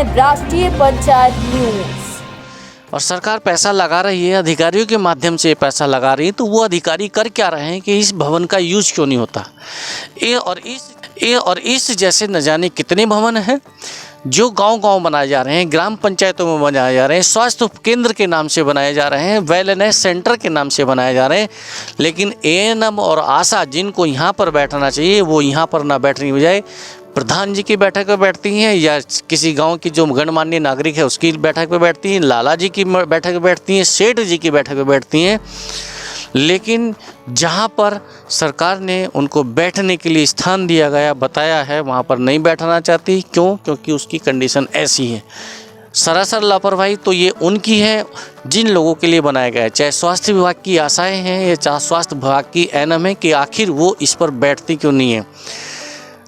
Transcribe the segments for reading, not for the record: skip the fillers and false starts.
हैं राष्ट्रीय पंचायत न्यूज। और सरकार पैसा लगा रही है, अधिकारियों के माध्यम से पैसा लगा रही है, तो वो अधिकारी कर क्या रहे हैं कि इस भवन का यूज क्यों नहीं होता। ये और इस जैसे न जाने कितने भवन हैं जो गांव-गांव बनाए जा रहे हैं, ग्राम पंचायतों में बनाए जा रहे हैं, स्वास्थ्य उपकेंद्र के नाम से बनाए जा रहे हैं, वेलनेस सेंटर के नाम से बनाए जा रहे हैं, लेकिन एएनएम और आशा जिनको यहाँ पर बैठना चाहिए वो यहाँ पर ना बैठने की बजाय प्रधान जी की बैठक पर बैठती हैं, या किसी गांव की जो गणमान्य नागरिक है उसकी बैठक पर बैठती हैं, लाला जी की बैठक पर बैठती हैं, सेठ जी की बैठक पर बैठती हैं। लेकिन जहां पर सरकार ने उनको बैठने के लिए स्थान दिया गया बताया है वहां पर नहीं बैठना चाहती। क्यों? क्योंकि उसकी कंडीशन ऐसी है। सरासर लापरवाही तो ये उनकी है जिन लोगों के लिए बनाया गया है, चाहे स्वास्थ्य विभाग की आशाएं हैं या चाहे स्वास्थ्य विभाग की एनएम है, कि आखिर वो इस पर बैठती क्यों नहीं है।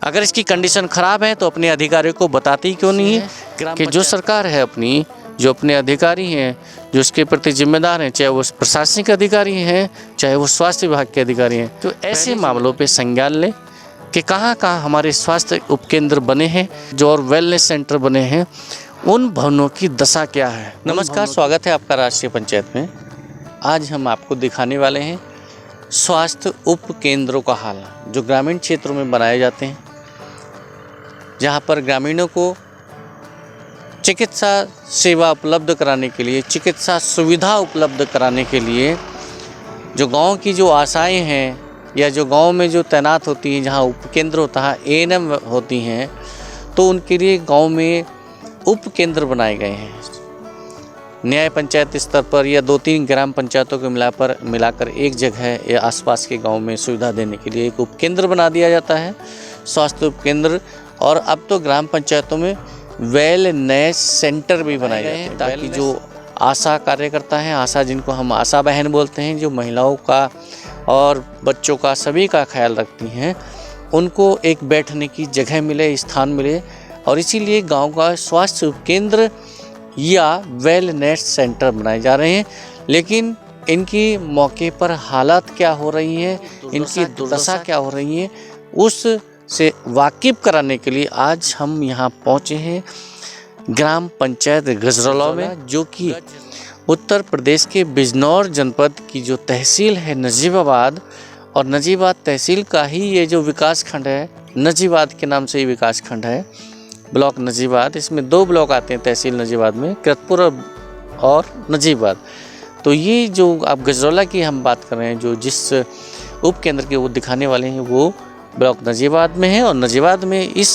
अगर इसकी कंडीशन ख़राब है तो अपने अधिकारियों को बताती क्यों नहीं है कि जो सरकार है अपनी, जो अपने अधिकारी हैं, जो इसके प्रति जिम्मेदार हैं, चाहे वो प्रशासनिक अधिकारी हैं, चाहे वो स्वास्थ्य विभाग के अधिकारी हैं, तो ऐसे मामलों पे संज्ञान लें कि कहाँ कहाँ हमारे स्वास्थ्य उपकेंद्र बने हैं, जो और वेलनेस सेंटर बने हैं, उन भवनों की दशा क्या है। नमस्कार, स्वागत है आपका राष्ट्रीय पंचायत में। आज हम आपको दिखाने वाले हैं स्वास्थ्य उपकेंद्रों का हाल, जो ग्रामीण क्षेत्रों में बनाए जाते हैं, जहाँ पर ग्रामीणों को चिकित्सा सेवा उपलब्ध कराने के लिए, चिकित्सा सुविधा उपलब्ध कराने के लिए जो गांव की जो आशाएं हैं या जो गांव में जो तैनात होती हैं, जहां उपकेंद्र होता है, एएनएम होती हैं, तो उनके लिए गांव में उपकेंद्र बनाए गए हैं। न्याय पंचायत स्तर पर या 2-3 ग्राम पंचायतों को मिलाकर एक जगह या आसपास के गांव में सुविधा देने के लिए एक उपकेंद्र बना दिया जाता है, स्वास्थ्य उपकेंद्र। और अब तो ग्राम पंचायतों में वेलनेस सेंटर भी बनाए जाते हैं, ताकि जो आशा कार्यकर्ता हैं, आशा जिनको हम आशा बहन बोलते हैं, जो महिलाओं का और बच्चों का सभी का ख्याल रखती हैं, उनको एक बैठने की जगह मिले, स्थान मिले। और इसीलिए गांव का स्वास्थ्य उपकेंद्र या वेलनेस सेंटर बनाए जा रहे हैं। लेकिन इनकी मौके पर हालात क्या हो रही हैं, इनकी दुर्दशा क्या हो रही है, उस से वाकिफ कराने के लिए आज हम यहाँ पहुँचे हैं ग्राम पंचायत गजरौला में, जो कि उत्तर प्रदेश के बिजनौर जनपद की जो तहसील है नजीबाबाद, और नजीबाबाद तहसील का ही ये जो विकास खंड है, नजीबाबाद के नाम से ही विकास खंड है, ब्लॉक नजीबाबाद। इसमें 2 ब्लॉक आते हैं तहसील नजीबाबाद में, कृतपुर और नजीबाबाद। तो ये जो आप गजरौला की हम बात कर रहे हैं, जो जिस उपकेंद्र के वो दिखाने वाले हैं, वो ब्लॉक नजीबाबाद में है। और नजीबाबाद में इस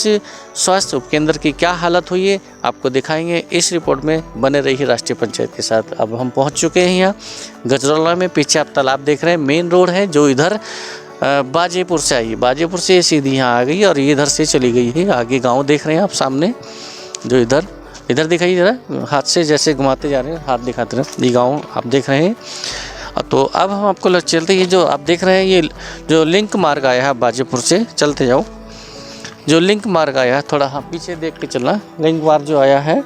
स्वास्थ्य उपकेंद्र की क्या हालत हुई है आपको दिखाएंगे इस रिपोर्ट में। बने रहिए राष्ट्रीय पंचायत के साथ। अब हम पहुंच चुके हैं यहाँ गजरौला में। पीछे आप तालाब देख रहे हैं, मेन रोड है जो इधर बाजेपुर से आई है, बाजेपुर से सीधी यहाँ आ गई और ये इधर से चली गई है। आगे गाँव देख रहे हैं आप सामने, जो इधर दिखाई जरा, हाथ से जैसे घुमाते जा रहे हैं, हाथ दिखाते रहे, ये गाँव आप देख रहे हैं। तो अब हम आपको चलते, ये जो आप देख रहे हैं, ये जो लिंक मार्ग आया है बाजेपुर से, चलते जाओ, जो लिंक मार्ग आया है, थोड़ा हाँ पीछे देख के चलना। लिंक मार्ग जो आया है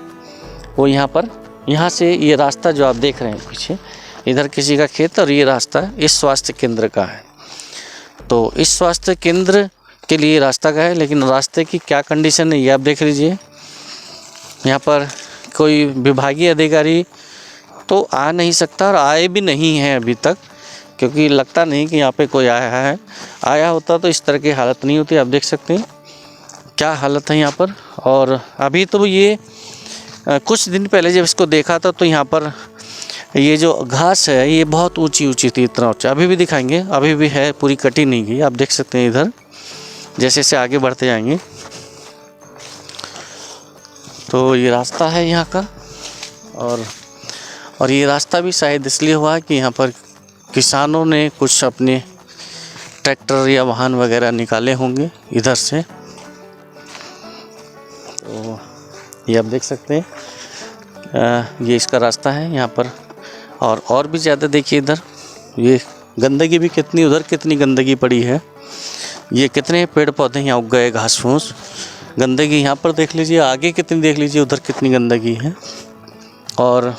वो यहाँ पर, यहाँ से ये रास्ता जो आप देख रहे हैं पीछे, इधर किसी का खेत, और ये रास्ता इस स्वास्थ्य केंद्र का है। तो इस स्वास्थ्य केंद्र के लिए रास्ता का है, लेकिन रास्ते की क्या कंडीशन है ये आप देख लीजिए। यहाँ पर कोई विभागीय अधिकारी तो आ नहीं सकता और आए भी नहीं हैं अभी तक, क्योंकि लगता नहीं कि यहाँ पे कोई आया है। आया होता तो इस तरह की हालत नहीं होती। आप देख सकते हैं क्या हालत है यहाँ पर। और अभी तो ये कुछ दिन पहले जब इसको देखा था तो यहाँ पर ये जो घास है ये बहुत ऊंची थी, इतना ऊंचा। अभी भी दिखाएंगे, अभी भी है, पूरी कटी नहीं गई। आप देख सकते हैं इधर जैसे जैसे आगे बढ़ते जाएंगे। तो ये रास्ता है यहाँ का, और ये रास्ता भी शायद इसलिए हुआ कि यहाँ पर किसानों ने कुछ अपने ट्रैक्टर या वाहन वगैरह निकाले होंगे इधर से। तो ये आप देख सकते हैं, ये इसका रास्ता है यहाँ पर। और भी ज़्यादा देखिए इधर, ये गंदगी भी कितनी, उधर कितनी गंदगी पड़ी है, ये कितने पेड़ पौधे यहाँ उग गए, घास फूस, गंदगी यहाँ पर देख लीजिए, आगे कितनी देख लीजिए, उधर कितनी गंदगी है। और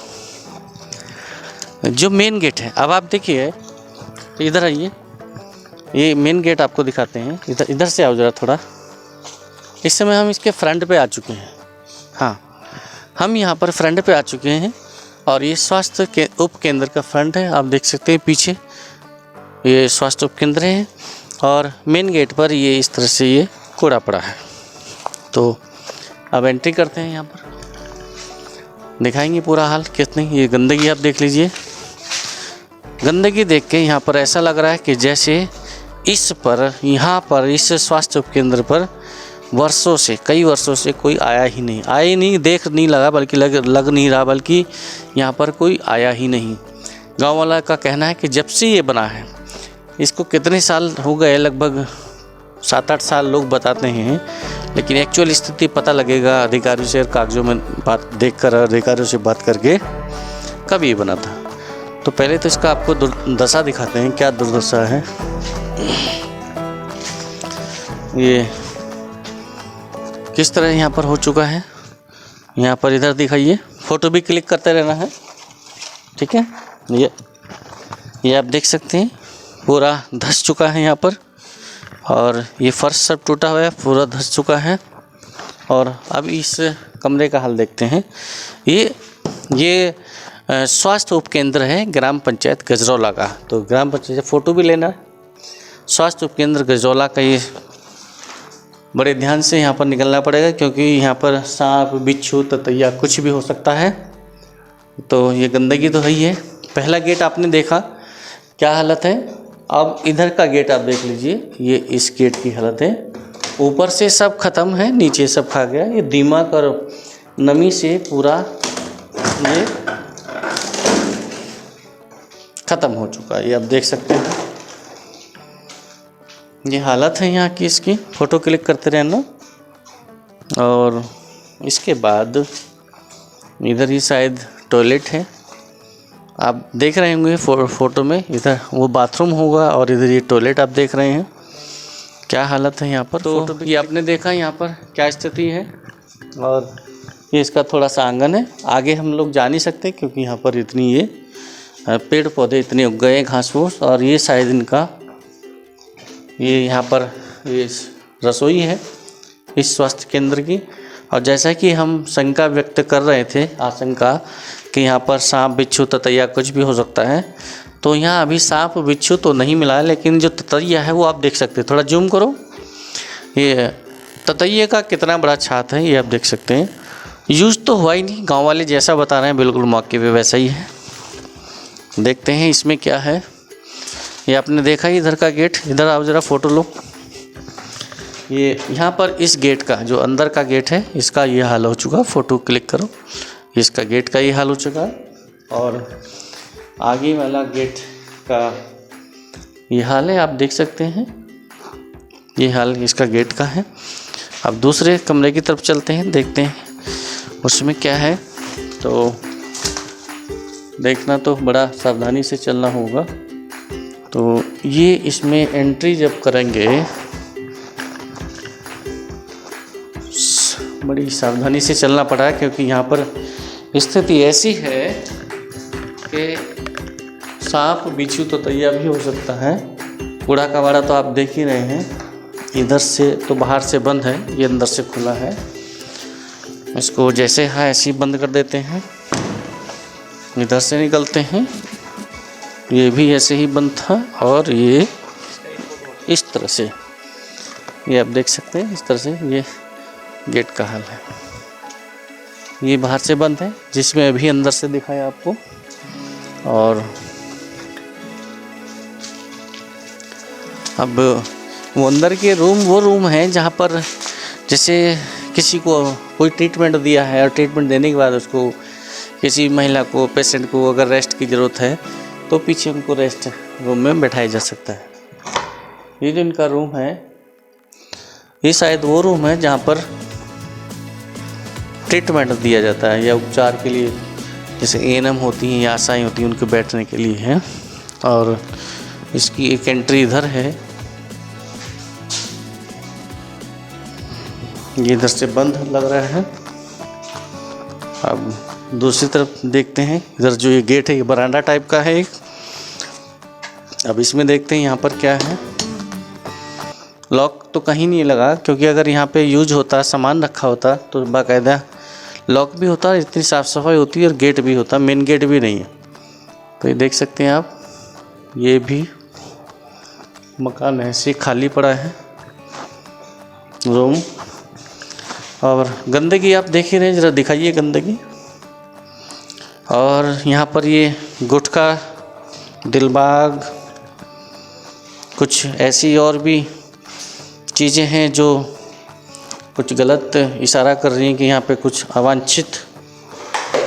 जो मेन गेट है, अब आप देखिए, इधर आइए, ये मेन गेट आपको दिखाते हैं। इधर से आओ ज़रा थोड़ा। इस समय हम इसके फ्रंट पे आ चुके हैं। हाँ, हम यहाँ पर फ्रंट पे आ चुके हैं और ये स्वास्थ्य के उप केंद्र का फ्रंट है। आप देख सकते हैं पीछे ये स्वास्थ्य उप केंद्र है और मेन गेट पर ये इस तरह से ये कूड़ा पड़ा है। तो अब एंट्री करते हैं, यहाँ पर दिखाएंगे पूरा हाल कितनी ये गंदगी आप देख लीजिए। गंदगी देख के यहाँ पर ऐसा लग रहा है कि जैसे यहाँ पर इस स्वास्थ्य उप केंद्र पर वर्षों से कई वर्षों से कोई आया ही नहीं, देख नहीं लगा, बल्कि लग नहीं रहा, बल्कि यहाँ पर कोई आया ही नहीं। गांव वाला का कहना है कि जब से ये बना है, इसको कितने साल हो गए, लगभग 7-8 साल लोग बताते हैं, लेकिन एक्चुअल स्थिति पता लगेगा अधिकारियों से, कागजों में बात देखकर, अधिकारियों से बात करके कब ये बना था। तो पहले तो इसका आपको दुर्दशा दिखाते हैं, क्या दुर्दशा है। ये किस तरह यहाँ पर हो चुका है, यहाँ पर इधर दिखाइए, फ़ोटो भी क्लिक करते रहना है, ठीक है। ये आप देख सकते हैं पूरा धंस चुका है यहाँ पर, और ये फर्श सब टूटा हुआ है, पूरा धंस चुका है। और अब इस कमरे का हाल देखते हैं। ये स्वास्थ्य उप केंद्र है ग्राम पंचायत गजरौला का। तो ग्राम पंचायत फ़ोटो भी लेना है। स्वास्थ्य उप केंद्र गजरौला का ये बड़े ध्यान से यहाँ पर निकलना पड़ेगा, क्योंकि यहाँ पर सांप, बिच्छू, ततैया कुछ भी हो सकता है। तो ये गंदगी तो है ही है। पहला गेट आपने देखा क्या हालत है, अब इधर का गेट आप देख लीजिए, ये इस गेट की हालत है। ऊपर से सब खत्म है, नीचे सब खा गया। ये दीमक और नमी से पूरा ये ख़त्म हो चुका है। ये आप देख सकते हैं, ये हालत है यहाँ की। इसकी फ़ोटो क्लिक करते रहना। और इसके बाद इधर ही शायद टॉयलेट है, आप देख रहे होंगे फ़ोटो में, इधर वो बाथरूम होगा और इधर ये टॉयलेट आप देख रहे हैं। क्या हालत है यहाँ पर। तो ये आपने देखा यहाँ पर क्या स्थिति है। और ये इसका थोड़ा सा आंगन है, आगे हम लोग जा नहीं सकते क्योंकि यहाँ पर इतनी ये पेड़ पौधे इतने उग गए, घास फूस। और ये शायद इनका ये यहाँ पर ये रसोई है इस स्वास्थ्य केंद्र की। और जैसा कि हम शंका व्यक्त कर रहे थे, आशंका कि यहाँ पर सांप, बिच्छू, ततैया कुछ भी हो सकता है, तो यहाँ अभी सांप, बिच्छू तो नहीं मिला है, लेकिन जो ततैया है वो आप देख सकते हैं। थोड़ा जूम करो, ये ततैये का कितना बड़ा छात है, ये आप देख सकते हैं। यूज़ तो हुआ ही नहीं, गाँव वाले जैसा बता रहे हैं बिल्कुल मौके पे वैसा ही है। देखते हैं इसमें क्या है। ये आपने देखा ही इधर का गेट, इधर आओ ज़रा फ़ोटो लो। ये यहाँ पर इस गेट का जो अंदर का गेट है, इसका ये हाल हो चुका। फ़ोटो क्लिक करो, इसका गेट का ये हाल हो चुका है। और आगे वाला गेट का ये हाल है, आप देख सकते हैं। ये हाल इसका गेट का है। अब दूसरे कमरे की तरफ चलते हैं, देखते हैं उसमें क्या है। तो देखना तो बड़ा सावधानी से चलना होगा। तो ये इसमें एंट्री जब करेंगे, बड़ी सावधानी से चलना पड़ा है, क्योंकि यहाँ पर स्थिति ऐसी है कि सांप, बिच्छू, ततैया भी हो सकता है। कूड़ा कबाड़ा तो आप देख ही रहे हैं। इधर से तो बाहर से बंद है, ये अंदर से खुला है। इसको जैसे है ऐसे ही बंद कर देते हैं। इधर से निकलते हैं, ये भी ऐसे ही बंद था। और ये इस तरह से, ये आप देख सकते हैं, इस तरह से ये गेट का हाल है। ये बाहर से बंद है, जिसमें अभी अंदर से दिखाया आपको। और अब वो अंदर के रूम वो रूम है जहाँ पर जैसे किसी को कोई ट्रीटमेंट दिया है और ट्रीटमेंट देने के बाद उसको किसी महिला को, पेशेंट को अगर रेस्ट की ज़रूरत है तो पीछे उनको रेस्ट रूम में बैठाया जा सकता है। ये जो इनका रूम है, ये शायद वो रूम है जहाँ पर ट्रीटमेंट दिया जाता है या उपचार के लिए, जैसे एएनएम होती हैं या आशाएं होती हैं, उनके बैठने के लिए है। और इसकी एक एंट्री इधर है, ये इधर से बंद लग रहा है। अब दूसरी तरफ देखते हैं, इधर जो ये गेट है ये बरामदा टाइप का है एक। अब इसमें देखते हैं यहाँ पर क्या है। लॉक तो कहीं नहीं लगा, क्योंकि अगर यहाँ पे यूज होता, सामान रखा होता तो बाकायदा लॉक भी होता है, इतनी साफ़ सफाई होती है और गेट भी होता है, मेन गेट भी नहीं है। तो ये देख सकते हैं आप, ये भी मकान ऐसे खाली पड़ा है रूम। और गंदगी आप देख ही रहे हैं, ज़रा दिखाइए गंदगी। और यहाँ पर ये गुटखा, दिलबाग, कुछ ऐसी और भी चीज़ें हैं जो कुछ गलत इशारा कर रही हैं कि यहाँ पे कुछ अवांछित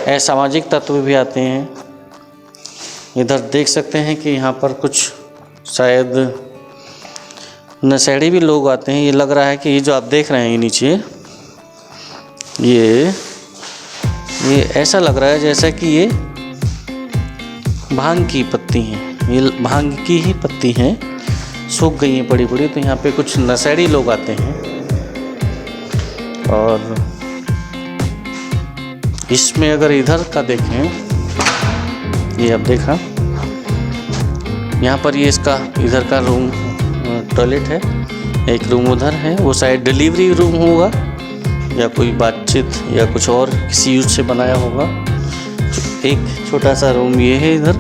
असामाजिक तत्व भी आते हैं। इधर देख सकते हैं कि यहाँ पर कुछ शायद नशेड़ी भी लोग आते हैं। ये लग रहा है कि ये जो आप देख रहे हैं ये नीचे, ये ऐसा लग रहा है जैसा कि ये भांग की पत्ती हैं, ये भांग की ही पत्ती हैं, सूख गई हैं बड़ी बड़ी। तो यहाँ पे कुछ नशेड़ी लोग आते हैं। और इसमें अगर इधर का देखें, ये अब देखा, यहाँ पर ये इसका इधर का रूम टॉयलेट है, एक रूम उधर है, वो शायद डिलीवरी रूम होगा या कोई बातचीत या कुछ और किसी यूज से बनाया होगा। एक छोटा सा रूम ये है इधर।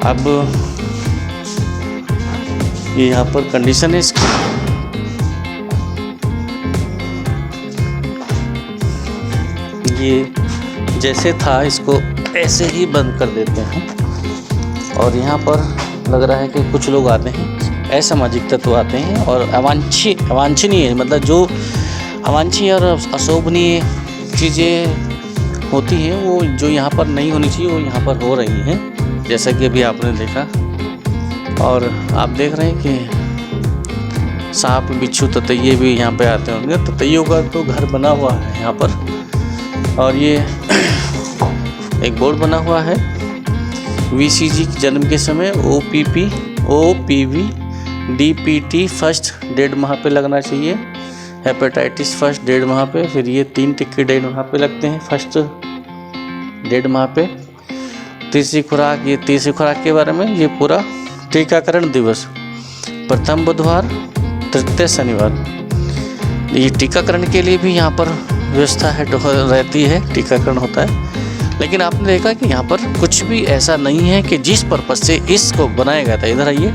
अब ये यहाँ पर कंडीशन है इसकी, ये जैसे था इसको ऐसे ही बंद कर देते हैं। और यहाँ पर लग रहा है कि कुछ लोग आते हैं, असामाजिक तत्व आते हैं और अवांछनीय, मतलब जो अवांछनीय और अशोभनीय चीज़ें होती हैं वो जो यहाँ पर नहीं होनी चाहिए वो यहाँ पर हो रही हैं, जैसा कि अभी आपने देखा। और आप देख रहे हैं कि सांप, बिच्छू, ततैये भी यहाँ पे आते होंगे। ततैयों का तो घर बना हुआ है यहाँ पर। और ये एक बोर्ड बना हुआ है, VCG जन्म के समय OPV DPT फर्स्ट 1.5 माह पे लगना चाहिए, हेपेटाइटिस फर्स्ट 1.5 माह पे, फिर ये 3 टिक्के 1.5 माह पे लगते हैं फर्स्ट 1.5 माह पे। तीसरी खुराक, ये तीसरी खुराक के बारे में, ये पूरा टीकाकरण दिवस, प्रथम बुधवार, तृतीय शनिवार। ये टीकाकरण के लिए भी यहाँ पर व्यवस्था है, रहती है, टीकाकरण होता है। लेकिन आपने देखा कि यहाँ पर कुछ भी ऐसा नहीं है कि जिस पर्पज से इसको बनाया गया था। इधर आइए,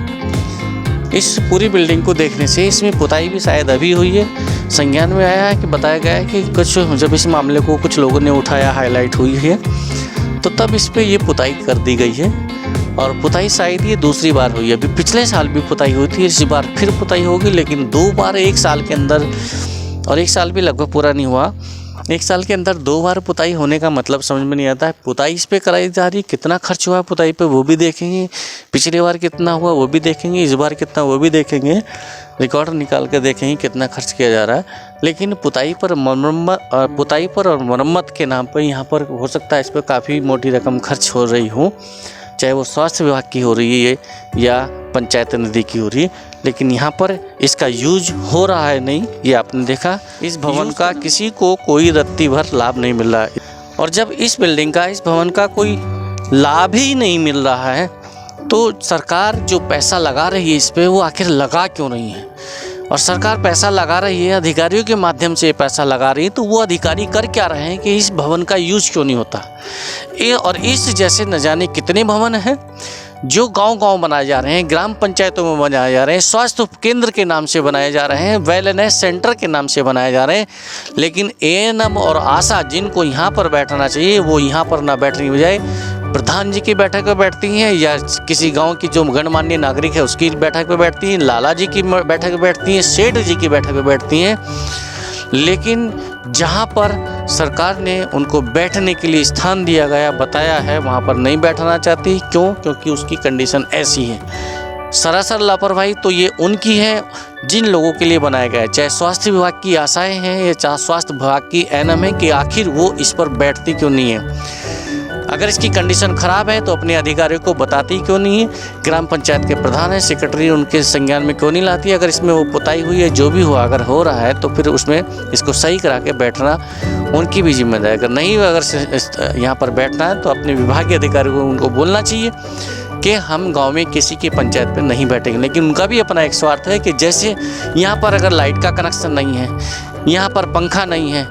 इस पूरी बिल्डिंग को देखने से इसमें पुताई भी शायद अभी हुई है। संज्ञान में आया है कि बताया गया है कि कुछ जब इस मामले को कुछ लोगों ने उठाया, हाईलाइट हुई है, तो तब इस पे ये पुताई कर दी गई है। और पुताई शायद ये दूसरी बार हुई है। अभी पिछले साल भी पुताई हुई थी, इस बार फिर पुताई होगी, लेकिन 2 बार 1 साल के अंदर, और 1 साल भी लगभग पूरा नहीं हुआ, 1 साल के अंदर 2 बार पुताई होने का मतलब समझ में नहीं आता है। पुताई इस पे कराई जा रही, कितना खर्च हुआ पुताई पे वो भी देखेंगे, पिछली बार कितना हुआ वो भी देखेंगे, इस बार कितना वो भी देखेंगे, रिकॉर्ड निकाल के देखेंगे कितना खर्च किया जा रहा है। लेकिन पुताई पर और मरम्मत के नाम पर यहाँ पर हो सकता है इस पर काफ़ी मोटी रकम खर्च हो रही हो, चाहे वो स्वास्थ्य विभाग की हो रही है या पंचायत निधि की हो रही है, लेकिन यहाँ पर इसका यूज हो रहा है नहीं। ये आपने देखा, इस भवन का किसी को कोई रत्ती भर लाभ नहीं मिल रहा है। और जब इस बिल्डिंग का, इस भवन का कोई लाभ ही नहीं मिल रहा है, तो सरकार जो पैसा लगा रही है इस पर, वो आखिर लगा क्यों नहीं है? और सरकार पैसा लगा रही है, अधिकारियों के माध्यम से पैसा लगा रही है, तो वो अधिकारी कर क्या रहे हैं कि इस भवन का यूज क्यों नहीं होता? और इस जैसे न जाने कितने भवन हैं जो गांव-गांव बनाए जा रहे हैं, ग्राम पंचायतों में बनाए जा रहे हैं, स्वास्थ्य केंद्र के नाम से बनाए जा रहे हैं, वेलनेस सेंटर के नाम से बनाए जा रहे हैं, लेकिन ANM और आशा जिनको यहाँ पर बैठना चाहिए वो यहाँ पर ना बैठने की बजाय प्रधान जी की बैठक पर बैठती हैं, या किसी गांव की जो गणमान्य नागरिक है उसकी बैठक पर बैठती हैं, लाला जी की बैठक पर बैठती हैं, सेठ जी की बैठक पर बैठती हैं। लेकिन जहां पर सरकार ने उनको बैठने के लिए स्थान दिया गया, बताया है, वहां पर नहीं बैठना चाहती। क्यों? क्योंकि उसकी कंडीशन ऐसी है। सरासर लापरवाही तो ये उनकी है जिन लोगों के लिए बनाया गया है, चाहे स्वास्थ्य विभाग की आशाएं हैं या चाहे स्वास्थ्य विभाग की ANM है, कि आखिर वो इस पर बैठती क्यों नहीं है। अगर इसकी कंडीशन ख़राब है तो अपने अधिकारियों को बताती क्यों नहीं है? ग्राम पंचायत के प्रधान है, सेक्रेटरी, उनके संज्ञान में क्यों नहीं लाती? अगर इसमें वो पुताई हुई है, जो भी हुआ अगर हो रहा है, तो फिर उसमें इसको सही करा के बैठना उनकी भी जिम्मेदारी। अगर नहीं, अगर यहाँ पर बैठना है तो अपने विभागीय अधिकारियों को उनको बोलना चाहिए कि हम गांव में किसी की पंचायत पे नहीं बैठेंगे। लेकिन उनका भी अपना एक स्वार्थ है कि जैसे यहाँ पर अगर लाइट का कनेक्शन नहीं है, यहाँ पर पंखा नहीं है,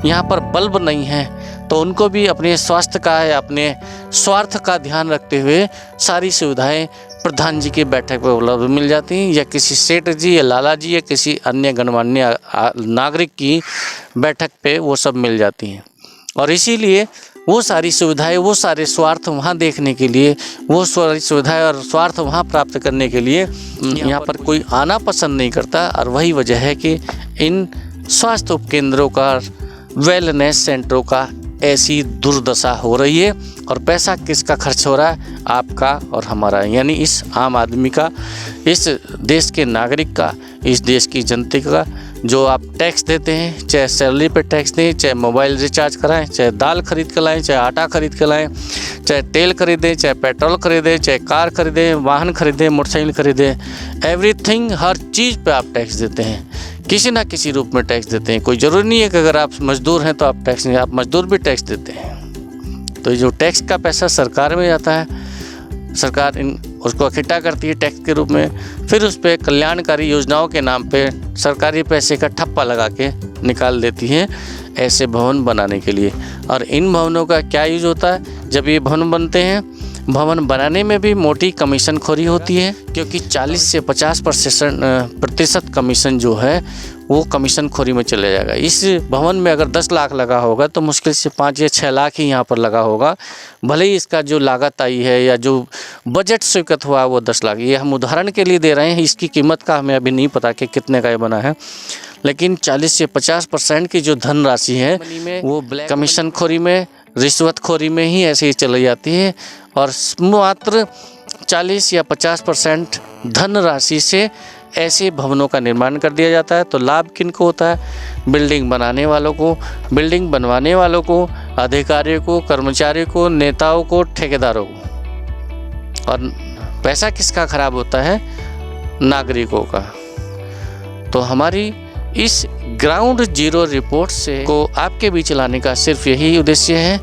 यहाँ पर बल्ब नहीं है, तो उनको भी अपने स्वास्थ्य का या अपने स्वार्थ का ध्यान रखते हुए सारी सुविधाएं प्रधान जी की बैठक पर उपलब्ध मिल जाती हैं, या किसी सेठ जी या लाला जी या किसी अन्य गणमान्य नागरिक की बैठक पे वो सब मिल जाती हैं। और इसीलिए वो सारी सुविधाएं, वो सारे स्वार्थ वहाँ देखने के लिए, वो सारी सुविधाएं और स्वार्थ वहाँ प्राप्त करने के लिए यहाँ पर कोई आना पसंद नहीं करता। और वही वजह है कि इन स्वास्थ्य उपकेंद्रों का, वेलनेस सेंटरों का ऐसी दुर्दशा हो रही है। और पैसा किसका खर्च हो रहा है? आपका और हमारा, यानी इस आम आदमी का, इस देश के नागरिक का, इस देश की जनता का, जो आप टैक्स देते हैं, चाहे सैलरी पे टैक्स दें, चाहे मोबाइल रिचार्ज कराएं, चाहे दाल खरीद कर लाएँ, चाहे आटा खरीद कर लाएँ, चाहे तेल खरीदें, चाहे पेट्रोल खरीदें, चाहे कार खरीदें, वाहन खरीदें, मोटरसाइकिल खरीदें, एवरीथिंग, हर चीज़ पे आप टैक्स देते हैं, किसी ना किसी रूप में टैक्स देते हैं। कोई ज़रूरी नहीं है कि अगर आप मज़दूर हैं तो आप टैक्स नहीं, आप मज़दूर भी टैक्स देते हैं। तो ये जो टैक्स का पैसा सरकार में जाता है, सरकार उसको इकट्ठा करती है टैक्स के रूप में, फिर उस पर कल्याणकारी योजनाओं के नाम पे सरकारी पैसे का ठप्पा लगा के निकाल देती है ऐसे भवन बनाने के लिए। और इन भवनों का क्या यूज होता है? जब ये भवन बनते हैं, भवन बनाने में भी मोटी कमीशन खोरी होती है, क्योंकि 40 से 50% कमीशन जो है वो कमीशन खोरी में चले जाएगा। इस भवन में अगर 10 लाख लगा होगा तो मुश्किल से 5 या 6 लाख ही यहाँ पर लगा होगा, भले ही इसका जो लागत आई है या जो बजट स्वीकृत हुआ वो 10 लाख। ये हम उदाहरण के लिए दे रहे हैं, इसकी कीमत का हमें अभी नहीं पता कि कितने का ये बना है, लेकिन 40 से 50% की जो धनराशि है वो ब्लैक कमीशन खोरी में, रिश्वतखोरी में ही ऐसे ही चली जाती है। और मात्र 40 या 50% धनराशि से ऐसे भवनों का निर्माण कर दिया जाता है। तो लाभ किनको होता है? बिल्डिंग बनाने वालों को, बिल्डिंग बनवाने वालों को, अधिकारियों को, कर्मचारियों को, नेताओं को, ठेकेदारों को। और पैसा किसका खराब होता है? नागरिकों का। तो हमारी इस ग्राउंड जीरो रिपोर्ट से को आपके बीच लाने का सिर्फ यही उद्देश्य है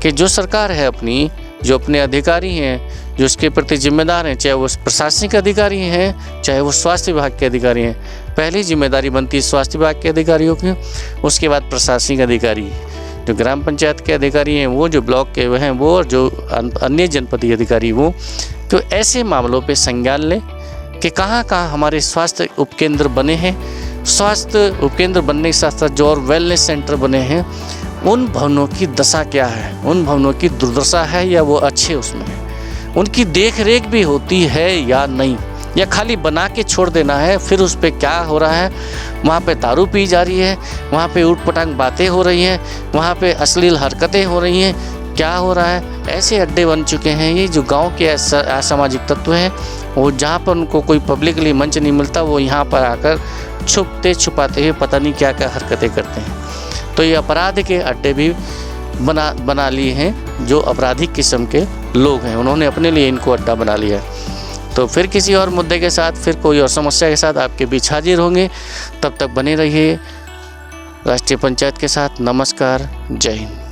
कि जो सरकार है अपनी, जो अपने अधिकारी हैं, जो उसके प्रति जिम्मेदार हैं, चाहे वो प्रशासनिक अधिकारी हैं, चाहे वो स्वास्थ्य विभाग के अधिकारी हैं, पहली जिम्मेदारी बनती है स्वास्थ्य विभाग के अधिकारियों की, उसके बाद प्रशासनिक अधिकारी, जो ग्राम पंचायत के अधिकारी हैं वो, जो ब्लॉक के हैं वो, और जो अन्य जनपदीय अधिकारी वो। तो ऐसे मामलों पे संज्ञान लें कि कहाँ कहाँ हमारे स्वास्थ्य उपकेंद्र बने हैं, स्वास्थ्य उपकेंद्र बनने के साथ साथ जो और वेलनेस सेंटर बने हैं, उन भवनों की दशा क्या है, उन भवनों की दुर्दशा है या वो अच्छे उसमें है, उनकी देख रेख भी होती है या नहीं, या खाली बना के छोड़ देना है। फिर उस पर क्या हो रहा है? वहाँ पे दारू पी जा रही है, वहाँ पे ऊट पटांग बातें हो रही हैं, वहाँ पे अश्लील हरकतें हो रही हैं, क्या हो रहा है? ऐसे अड्डे बन चुके हैं ये जो गांव के असामाजिक तत्व हैं, वो जहाँ पर उनको कोई पब्लिकली मंच नहीं मिलता, वो यहाँ पर आकर छुपते छुपाते हुए पता नहीं क्या क्या हरकतें करते हैं। तो ये अपराध के अड्डे भी बना लिए हैं जो आपराधिक किस्म के लोग हैं, उन्होंने अपने लिए इनको अड्डा बना लिया है। तो फिर किसी और मुद्दे के साथ, फिर कोई और समस्या के साथ आपके बीच हाजिर होंगे। तब तक बने रहिए राष्ट्रीय पंचायत के साथ। नमस्कार, जय हिंद।